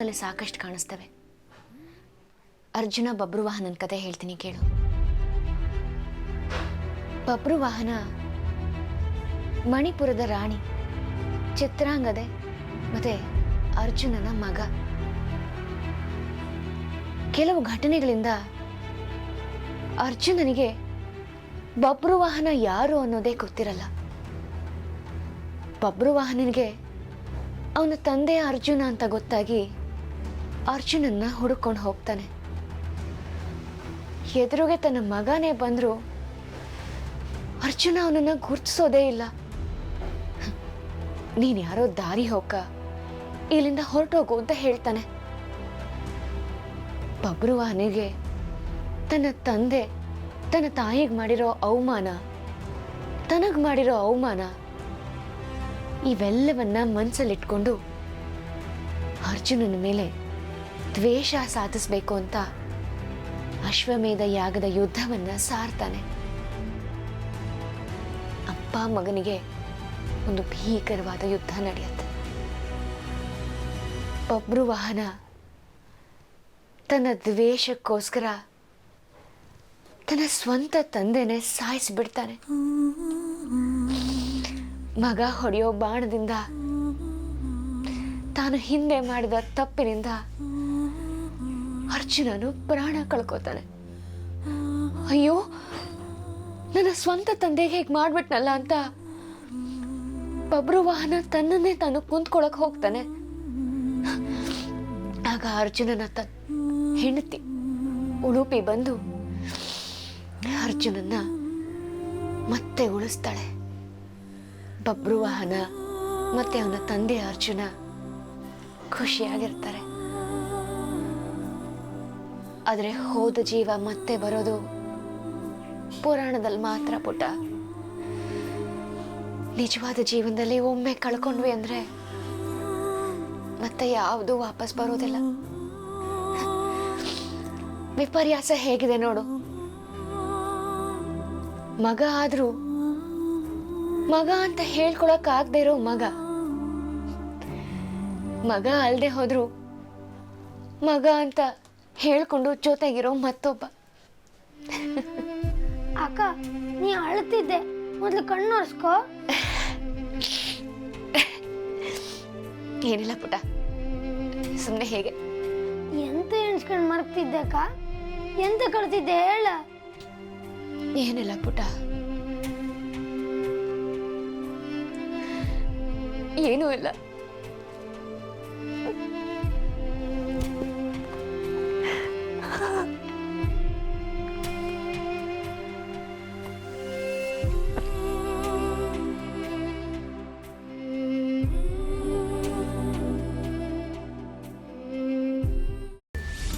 ಅಲ್ಲಿ ಸಾಕಷ್ಟು ಕಾಣಿಸ್ತವೆ. ಅರ್ಜುನ ಬಬ್ರುವಾಹನನ ಕತೆ ಹೇಳ್ತೀನಿ ಕೇಳು. ಬಬ್ರುವಾಹನ ಮಣಿಪುರದ ರಾಣಿ ಚಿತ್ರಾಂಗದೆ ಮತ್ತೆ ಅರ್ಜುನನ ಮಗ. ಕೆಲವು ಘಟನೆಗಳಿಂದ ಅರ್ಜುನನಿಗೆ ಬಬ್ರುವಾಹನ ಯಾರು ಅನ್ನೋದೇ ಗೊತ್ತಿರಲ್ಲ. ಬಬ್ರುವಾಹನನಿಗೆ ಅವನ ತಂದೆ ಅರ್ಜುನ ಅಂತ ಗೊತ್ತಾಗಿ ಅರ್ಜುನನ್ನ ಹುಡುಕೊಂಡು ಹೋಗ್ತಾನೆ. ಎದುರುಗೆ ತನ್ನ ಮಗನೇ ಬಂದ್ರು ಅರ್ಜುನ ಅವನನ್ನ ಗುರ್ತಿಸೋದೇ ಇಲ್ಲ. ನೀನ್ ಯಾರೋ ದಾರಿ ಹೋಗ, ಇಲ್ಲಿಂದ ಹೊರಟೋಗು ಅಂತ ಹೇಳ್ತಾನೆ. ಬಬ್ರುವಾಹನಿಗೆ ತನ್ನ ತಂದೆ ತನ್ನ ತಾಯಿಗೆ ಮಾಡಿರೋ ಅವಮಾನ, ತನಗ್ ಮಾಡಿರೋ ಅವಮಾನ ಇವೆಲ್ಲವನ್ನ ಮನಸ್ಸಲ್ಲಿಟ್ಕೊಂಡು ಅರ್ಜುನನ ಮೇಲೆ ದ್ವೇಷ ಸಾಧಿಸಬೇಕು ಅಂತ ಅಶ್ವಮೇಧ ಯಾಗದ ಯುದ್ಧವನ್ನ ಸಾರ್ತಾನೆ. ಅಪ್ಪ ಮಗನಿಗೆ ಒಂದು ಭೀಕರವಾದ ಯುದ್ಧ ನಡೆಯುತ್ತೆ. ಬಬ್ರುವಾಹನ ತನ್ನ ದ್ವೇಷಕ್ಕೋಸ್ಕರ ತನ್ನ ಸ್ವಂತ ತಂದೆನೇ ಸಾಯಿಸಿಬಿಡ್ತಾನೆ. ಮಗ ಹೊಡೆಯೋ ಬಾಣದಿಂದ, ತಾನು ಹಿಂದೆ ಮಾಡಿದ ತಪ್ಪಿನಿಂದ ಅರ್ಜುನನು ಪ್ರಾಣ ಕಳ್ಕೋತಾನೆ. ಅಯ್ಯೋ, ನನ್ನ ಸ್ವಂತ ತಂದೆಗೆ ಹೇಗೆ ಮಾಡ್ಬಿಟ್ನಲ್ಲ ಅಂತ ಬಬ್ರುವಾಹನ ತನ್ನನ್ನೇ ತಾನು ಕುಂತ್ಕೊಳಕ್ ಹೋಗ್ತಾನೆ. ಆಗ ಅರ್ಜುನನ ಹೆಂಡತಿ ಉಡುಪಿ ಬಂದು ಅರ್ಜುನನ್ನ ಮತ್ತೆ ಉಳಿಸ್ತಾಳೆ. ಬಬ್ರುವಾಹನ ಮತ್ತೆ ಅವನ ತಂದೆ ಅರ್ಜುನ ಖುಷಿಯಾಗಿರ್ತಾರೆ. ಆದ್ರೆ ಹೋದ ಜೀವ ಮತ್ತೆ ಬರೋದು ಪುರಾಣದಲ್ಲಿ ಮಾತ್ರ ಪುಟ. ನಿಜವಾದ ಜೀವನದಲ್ಲಿ ಒಮ್ಮೆ ಕಳ್ಕೊಂಡ್ವಿ ಅಂದ್ರೆ ಮತ್ತೆ ಯಾವುದು ವಾಪಸ್ ಬರೋದಿಲ್ಲ. ವಿಪರ್ಯಾಸ ಹೇಗಿದೆ ನೋಡು. ಮಗ ಆದ್ರೂ ಮಗ ಅಂತ ಹೇಳ್ಕೊಳಕ್ ಆಗದೆ ಇರೋ ಮಗ, ಮಗ ಅಲ್ದೆ ಹೋದ್ರು ಮಗ ಅಂತ ಹೇಳ್ಕೊಂಡು ಜೊತೆಗಿರೋ ಮತ್ತೊಬ್ಬ. ಅಕ್ಕ, ನೀ ಅಳ್ತಿದ್ದೆ, ಮೊದ್ಲು ಕಣ್ಣು ಒರೆಸ್ಕೋ. ಏನಿಲ್ಲ ಪುಟ, ಸುಮ್ಮನೆ ಹೇಗೆ. ಎಂತ ಎಣಿಸ್ಕೊಂಡು ಮರ್ತಿದ್ದೆ ಅಕ್ಕ? ಎಂತ ಕಳ್ತಿದ್ದೆ ಹೇಳ. ಏನಿಲ್ಲ ಪುಟ, ಏನೂ ಇಲ್ಲ.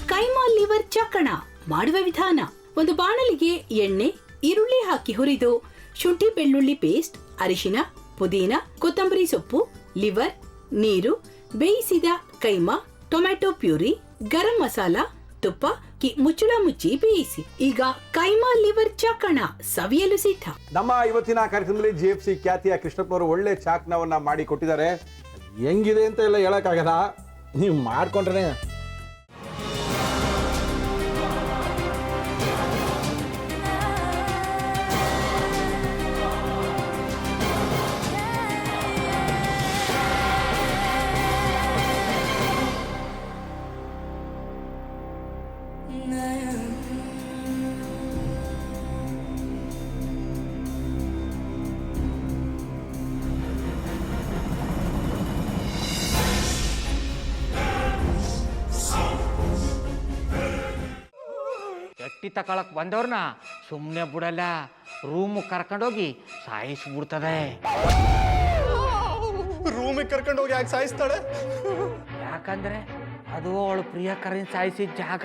ಕೈಮಾ ಲಿವರ್ ಚಕ್ಕಣ ಮಾಡುವ ವಿಧಾನ: ಒಂದು ಬಾಣಲಿಗೆ ಎಣ್ಣೆ, ಈರುಳ್ಳಿ ಹಾಕಿ ಹುರಿದು ಶುಂಠಿ ಬೆಳ್ಳುಳ್ಳಿ ಪೇಸ್ಟ್, ಅರಿಶಿನ, ಪುದೀನ, ಕೊತ್ತಂಬರಿ ಸೊಪ್ಪು, ಲಿವರ್, ನೀರು, ಬೇಯಿಸಿದ ಕೈಮಾ, ಟೊಮ್ಯಾಟೊ ಪ್ಯೂರಿ, ಗರಂ ಮಸಾಲ, ತುಪ್ಪ ಮುಚ್ಚಳ ಮುಚ್ಚಿ ಬೇಯಿಸಿ. ಈಗ ಕೈಮಾ ಲಿವರ್ ಚಾಕಣ ಸವಿಯಲು ಸಿದ್ಧ. ನಮ್ಮ ಇವತ್ತಿನ ಕಾರ್ಯಕ್ರಮದಲ್ಲಿ GFC ಖ್ಯಾತಿಯ ಕೃಷ್ಣಪ್ಪ ಅವರು ಒಳ್ಳೆ ಚಾಕ್ನವನ್ನ ಮಾಡಿ ಕೊಟ್ಟಿದ್ದಾರೆ. ಹೆಂಗಿದೆ ಅಂತ ಎಲ್ಲ ಹೇಳಕ್ಕಾಗಲ್ಲ, ನೀವು ಮಾಡ್ಕೊಂಡ್ರೆ. ಎಟ್ಟಿ ತಕೊಳಕ್ ಬಂದವ್ರನ್ನ ಸುಮ್ಮನೆ ಬಿಡಲ್ಲ, ರೂಮ್ ಕರ್ಕೊಂಡೋಗಿ ಸಾಯಿಸ್ಬಿಡ್ತದೆ. ರೂಮಿಗೆ ಕರ್ಕೊಂಡೋಗಿ ಯಾಕೆ ಸಾಯಿಸ್ತಾಳೆ? ಯಾಕಂದ್ರೆ ಅದು ಅವಳು ಪ್ರಿಯಕರನ್ ಸಾಯಿಸಿದ ಜಾಗ,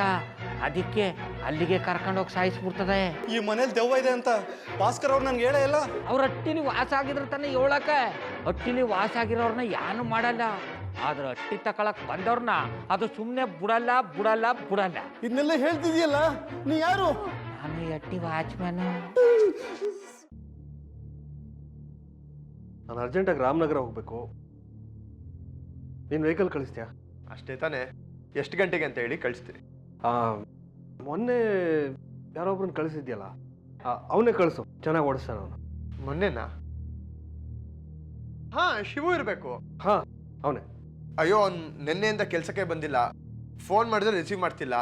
ಅದಕ್ಕೆ ಅಲ್ಲಿಗೆ ಕರ್ಕೊಂಡೋಗಿ ಸಾಯಿಸ್ಬಿಡ್ತದೆ. ಈ ಮನೇಲಿ ದೆವ್ವ ಇದೆ ಅಂತ ಭಾಸ್ಕರ್ ಅವ್ರು ನನ್ಗೆ ಹೇಳೇ ಇಲ್ಲ. ಅವ್ರ ಹಟ್ಟಿಲಿ ವಾಸ ಆಗಿದ್ರೆ ತಾನೆ ಹೇಳಕ. ಹಟ್ಟಿಲಿ ವಾಸ ಆಗಿರೋರ್ನ ಯಾನು ಮಾಡಲ್ಲ, ಆದ್ರೆ ಹಟ್ಟಿ ತಕೊಳಕ್ ಬಂದವ್ರನ್ನ ಅದು ಸುಮ್ಮನೆ ಬಿಡಲ್ಲ ಬಿಡಲ್ಲ ಬಿಡಲ್ಲ. ಇದನ್ನೆಲ್ಲ ಹೇಳ್ತಿದ್ಯಲ್ಲ, ನೀ ಯಾರು? ನಾನು ಹಟ್ಟಿ ವಾಚ್ಮ್ಯಾನು. ನಾನು ಅರ್ಜೆಂಟಾಗಿ ರಾಮನಗರ ಹೋಗ್ಬೇಕು. ನೀನು ವೆಹಿಕಲ್ ಕಳಿಸ್ತೀಯಾ? ಅಷ್ಟೇ ತಾನೇ? ಎಷ್ಟು ಗಂಟೆಗೆ ಅಂತ ಹೇಳಿ ಕಳಿಸ್ತೀನಿ. ಮೊನ್ನೆ ಯಾರೊಬ್ರನ್ನ ಕಳಿಸಿದ್ಯಲ್ಲ ಅವನೇ ಕಳಿಸು, ಚೆನ್ನಾಗಿ ಓಡಿಸ್ತಾನ ಅವನು. ಮೊನ್ನೆನಾ? ಹಾ, ಶಿವು ಇರಬೇಕು. ಹಾಂ ಅವನೇ. ಅಯ್ಯೋ, ಅವ್ನು ನಿನ್ನೆಯಿಂದ ಕೆಲಸಕ್ಕೆ ಬಂದಿಲ್ಲ. ಫೋನ್ ಮಾಡಿದ್ರೆ ರಿಸೀವ್ ಮಾಡ್ತಿಲ್ಲ.